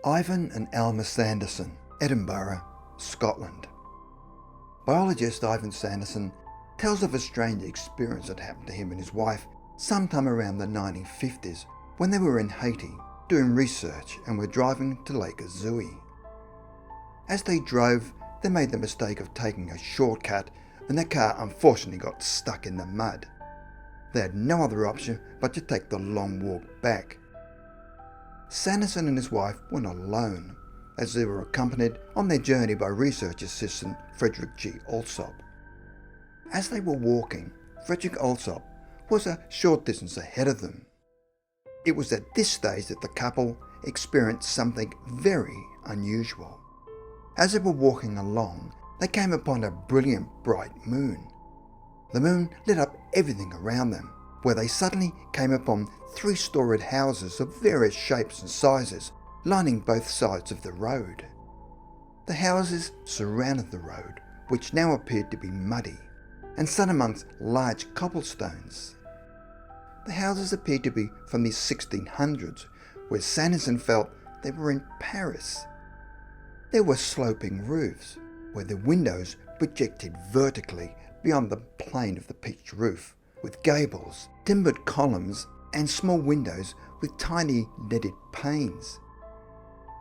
Ivan and ELMA Sanderson, Edinburgh, Scotland. Biologist Ivan Sanderson tells of a strange experience that happened to him and his wife sometime around the 1950s when they were in Haiti doing research and were driving to Lake Azui. As they drove, they made the mistake of taking a shortcut and their car unfortunately got stuck in the mud. They had no other option but to take the long walk back. Sanderson and his wife went alone, as they were accompanied on their journey by research assistant Frederick G. Alsop. As they were walking, Frederick Alsop was a short distance ahead of them. It was at this stage that the couple experienced something very unusual. As they were walking along, they came upon a brilliant bright moon. The moon lit up everything around them, where they suddenly came upon 3-storied houses of various shapes and sizes lining both sides of the road. The houses surrounded the road, which now appeared to be muddy and set amongst large cobblestones. The houses appeared to be from the 1600s, where Sanderson felt they were in Paris. There were sloping roofs, where the windows projected vertically beyond the plane of the pitched roof, with gables, timbered columns, and small windows with tiny netted panes.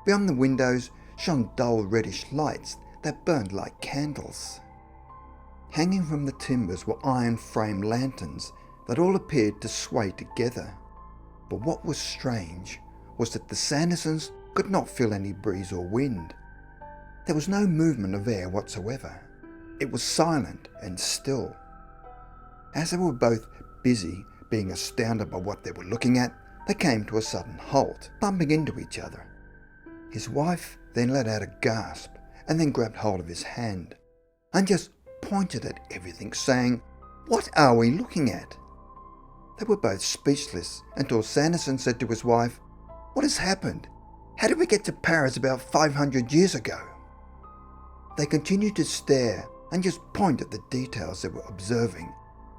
Beyond the windows shone dull reddish lights that burned like candles. Hanging from the timbers were iron-framed lanterns that all appeared to sway together. But what was strange was that the Sandersons could not feel any breeze or wind. There was no movement of air whatsoever. It was silent and still. As they were both busy being astounded by what they were looking at, they came to a sudden halt, bumping into each other. His wife then let out a gasp and then grabbed hold of his hand and just pointed at everything, saying, "What are we looking at?" They were both speechless until Sanderson said to his wife, "What has happened? How did we get to Paris about 500 years ago?" They continued to stare and just point at the details they were observing,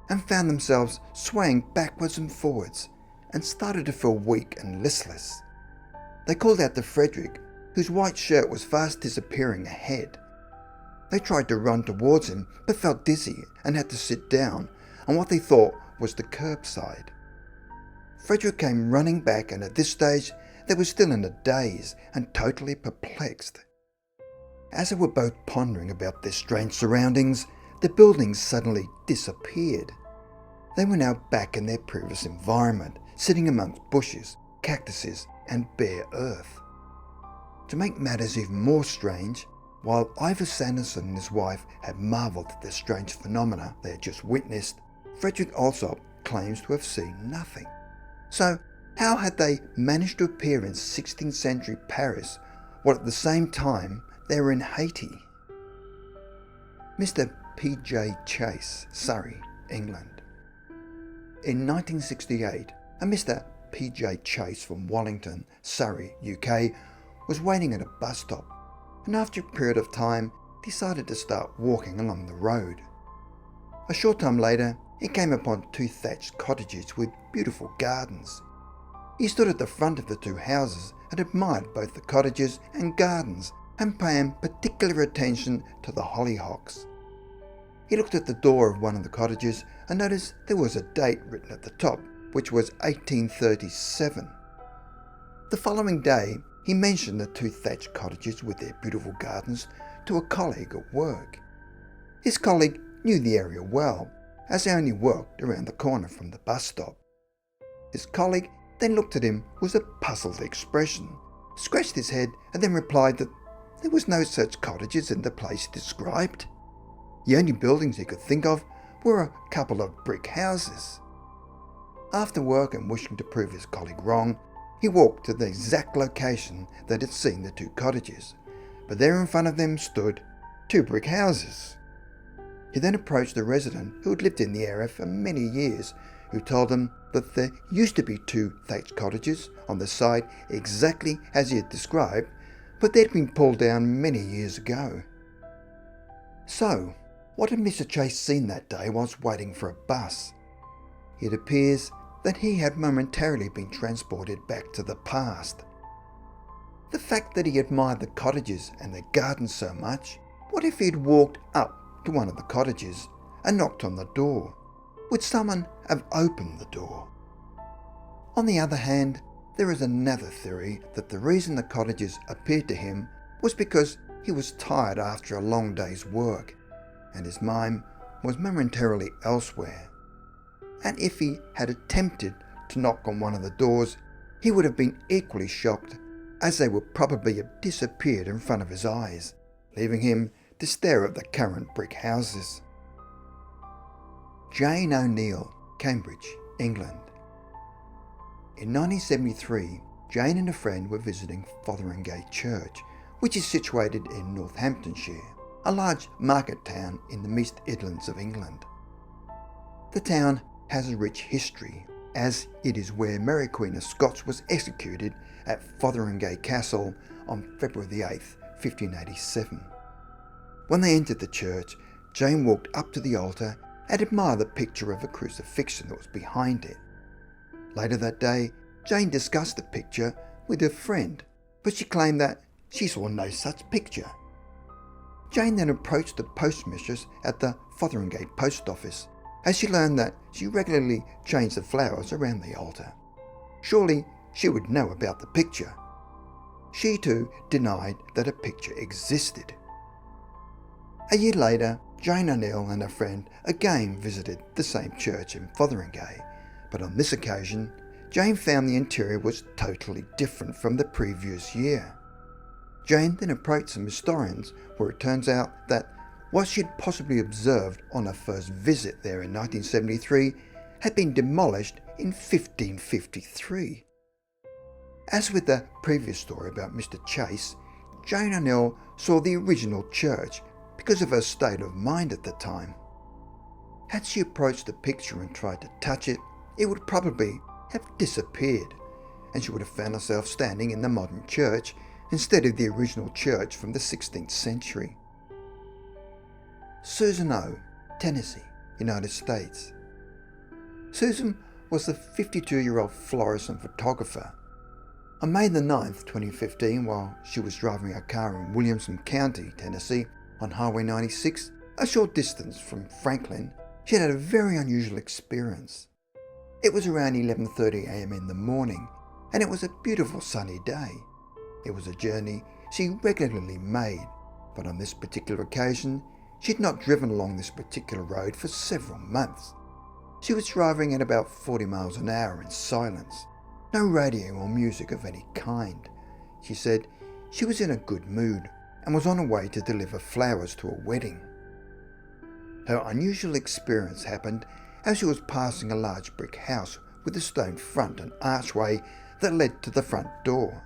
and found themselves swaying backwards and forwards and started to feel weak and listless. They called out to Frederick, whose white shirt was fast disappearing ahead. They tried to run towards him but felt dizzy and had to sit down on what they thought was the curbside. Frederick came running back, and at this stage they were still in a daze and totally perplexed. As they were both pondering about their strange surroundings, the buildings suddenly disappeared. They were now back in their previous environment, sitting amongst bushes, cactuses, and bare earth. To make matters even more strange, while Ivan Sanderson and his wife had marvelled at the strange phenomena they had just witnessed, Frederick Alsop claims to have seen nothing. So, how had they managed to appear in 16th century Paris, while at the same time they were in Haiti? Mr. P.J. Chase, Surrey, England. In 1968, a Mr. P.J. Chase from Wallington, Surrey, UK, was waiting at a bus stop, and after a period of time decided to start walking along the road. A short time later, he came upon 2 thatched cottages with beautiful gardens. He stood at the front of the 2 houses and admired both the cottages and gardens, and paying particular attention to the hollyhocks. He looked at the door of one of the cottages and noticed there was a date written at the top, which was 1837. The following day, he mentioned the 2 thatched cottages with their beautiful gardens to a colleague at work. His colleague knew the area well, as they only worked around the corner from the bus stop. His colleague then looked at him with a puzzled expression, scratched his head, and then replied that there was no such cottages in the place he described. The only buildings he could think of were a couple of brick houses. After work, and wishing to prove his colleague wrong, he walked to the exact location that had seen the 2 cottages, but there in front of them stood 2 brick houses. He then approached a resident who had lived in the area for many years, who told him that there used to be 2 thatched cottages on the site exactly as he had described, but they'd been pulled down many years ago. So, what had Mr. Chase seen that day whilst waiting for a bus? It appears that he had momentarily been transported back to the past. The fact that he admired the cottages and their gardens so much, what if he'd walked up to one of the cottages and knocked on the door? Would someone have opened the door? On the other hand, there is another theory that the reason the cottages appeared to him was because he was tired after a long day's work, and his mind was momentarily elsewhere. And if he had attempted to knock on one of the doors, he would have been equally shocked, as they would probably have disappeared in front of his eyes, leaving him to stare at the current brick houses. Jane O'Neill, Cambridge, England. In 1973, Jane and a friend were visiting Fotheringay Church, which is situated in Northamptonshire, a large market town in the East Midlands of England. The town has a rich history, as it is where Mary Queen of Scots was executed at Fotheringay Castle on February the 8th, 1587. When they entered the church, Jane walked up to the altar and admired the picture of a crucifixion that was behind it. Later that day, Jane discussed the picture with her friend, but she claimed that she saw no such picture. Jane then approached the postmistress at the Fotheringay post office, as she learned that she regularly changed the flowers around the altar. Surely she would know about the picture. She too denied that a picture existed. A year later, Jane O'Neill and her friend again visited the same church in Fotheringay, but on this occasion, Jane found the interior was totally different from the previous year. Jane then approached some historians, where it turns out that what she'd possibly observed on her first visit there in 1973 had been demolished in 1553. As with the previous story about Mr. Chase, Jane O'Neill saw the original church because of her state of mind at the time. Had she approached the picture and tried to touch it, it would probably have disappeared, and she would have found herself standing in the modern church instead of the original church from the 16th century. Susan O., Tennessee, United States. Susan was a 52-year-old florist and photographer. On May the 9th, 2015, while she was driving a car in Williamson County, Tennessee, on Highway 96, a short distance from Franklin, she had a very unusual experience. It was around 11:30 a.m. in the morning, and it was a beautiful sunny day. It was a journey she regularly made, but on this particular occasion, she had not driven along this particular road for several months. She was driving at about 40 miles an hour in silence, no radio or music of any kind. She said she was in a good mood and was on her way to deliver flowers to a wedding. Her unusual experience happened as she was passing a large brick house with a stone front and archway that led to the front door.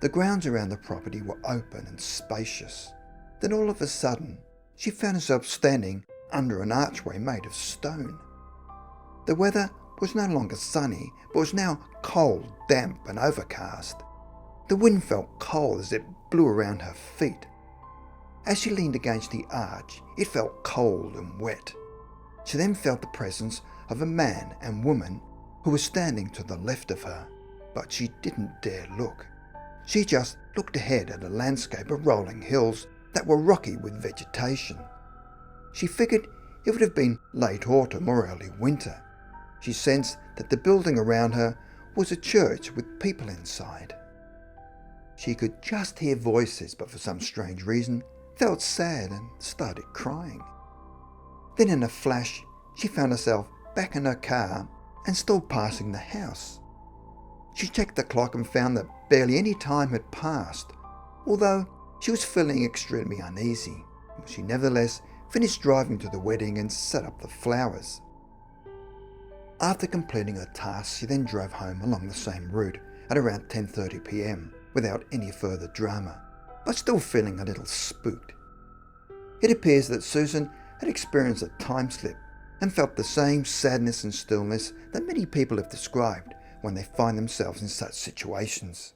The grounds around the property were open and spacious. Then all of a sudden, she found herself standing under an archway made of stone. The weather was no longer sunny, but was now cold, damp and overcast. The wind felt cold as it blew around her feet. As she leaned against the arch, it felt cold and wet. She then felt the presence of a man and woman who was standing to the left of her, but she didn't dare look. She just looked ahead at a landscape of rolling hills that were rocky with vegetation. She figured it would have been late autumn or early winter. She sensed that the building around her was a church with people inside. She could just hear voices, but for some strange reason felt sad and started crying. Then in a flash, she found herself back in her car and still passing the house. She checked the clock and found that barely any time had passed, although she was feeling extremely uneasy. She nevertheless finished driving to the wedding and set up the flowers. After completing her task, she then drove home along the same route at around 10:30 p.m. without any further drama, but still feeling a little spooked. It appears that Susan had experienced a time slip and felt the same sadness and stillness that many people have described when they find themselves in such situations.